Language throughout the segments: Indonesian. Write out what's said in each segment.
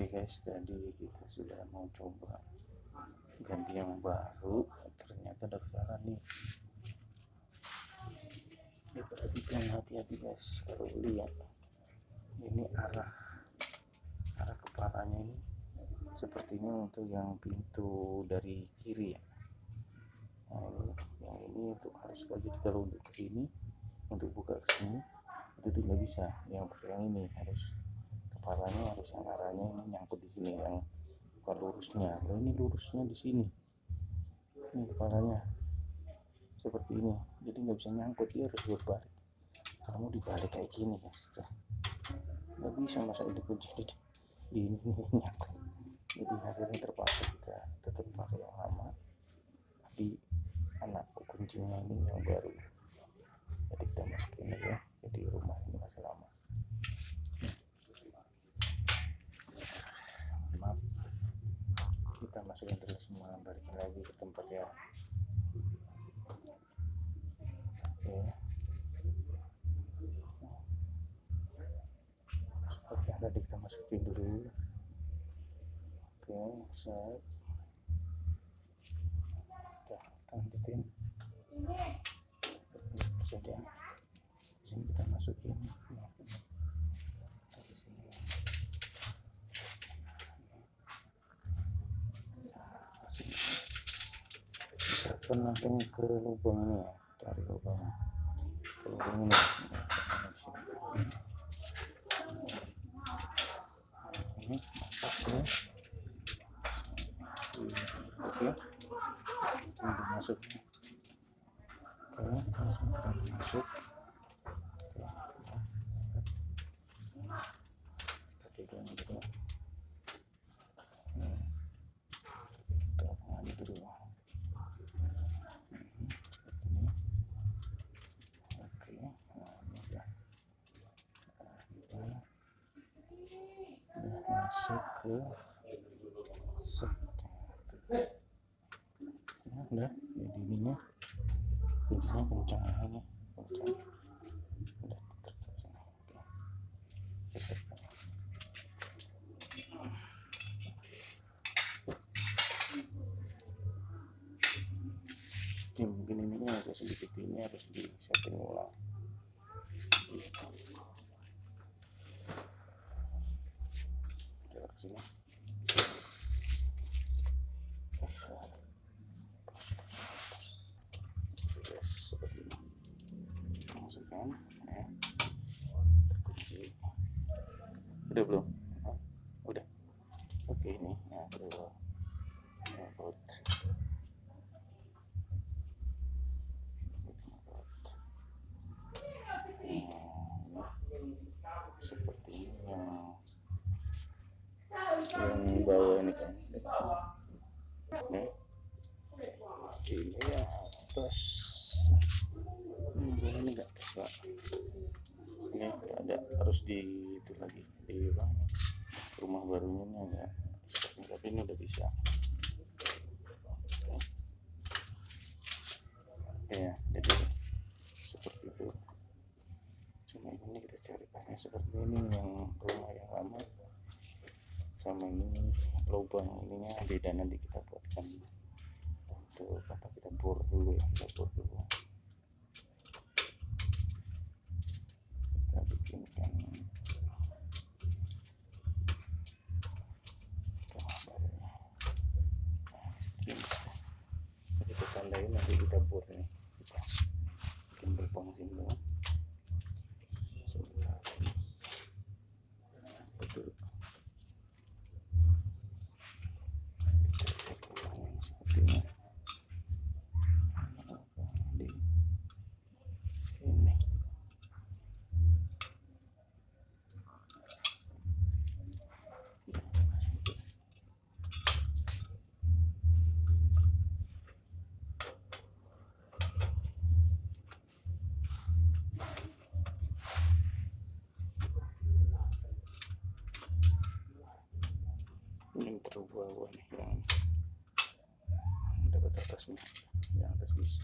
Oke guys, tadi kita sudah mau coba ganti yang baru, ternyata ada kesalahan nih. Diperhatikan, hati-hati guys. Kalau lihat ini arah kepalanya ini sepertinya untuk yang pintu dari kiri ya. Nah yang ini untuk harus jadi kalau untuk ke sini, untuk buka ke sini itu tidak bisa. Yang ini harus kepalanya harus yang arahnya ini nyangkut di sini, yang bukan lurusnya. Kalau ini lurusnya di sini, ini kepalanya seperti ini, jadi nggak bisa nyangkut, dia harus berbalik. Kamu dibalik kayak gini guys, nggak bisa masa dikunci di ini nyangkut. Jadi akhirnya terpaksa kita tetap pakai yang lama, tapi anakku kuncinya ini yang baru, jadi kita masukin aja. Jadi rumah ini masih lama. Maaf, kita masukin terus semua, balikin lagi ke tempat ya. Oke, tadi kita masukin dulu. Oke, set. Udah, kita lanjutin. Saja. Sini kita masukin. Dari sini. Kita langsung ke lubangnya, cari lubang. Ke lubang ini. Ini masuk ya. Oke, ini masuk. Oke, masuk. Masuk ke set. Nah, udah jadi ininya kuncinya kencang aja, kencang. Udah terus. Oke, mungkin ini agak sedikit, ini harus di setting ulang. Sini. Yes, seperti ini. Masukkan ya. Terkunci. Udah belum? Oh, udah. Oke, ini ya, udah. Seperti ini yang bawah ini kan. Nih. Ini yang atas. Ini enggak pas, Pak. Ini ada harus di itu lagi di rumah barunya ini agak seperti, tapi ini udah bisa. Oke ya, jadi seperti itu. Cuma ini kita cari pasnya seperti ini, yang rumah yang lama sama ini lubang ininya beda, nanti kita buatkan. Untuk kata kita bor dulu ya, kita bor dulu. Kita bikinkan kita tandain, nanti kita bor nih, kita bikin lubang sini. Betul. Ini terbuah nih, yang dapat atasnya, yang atas bisa.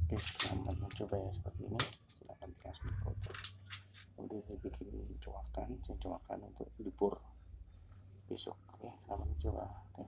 Oke, selamat mencoba ya seperti ini. Silahkan langsung foto. Nanti saya bikin coakan untuk dibor. besok. Oke, selamat mencoba. Thank you.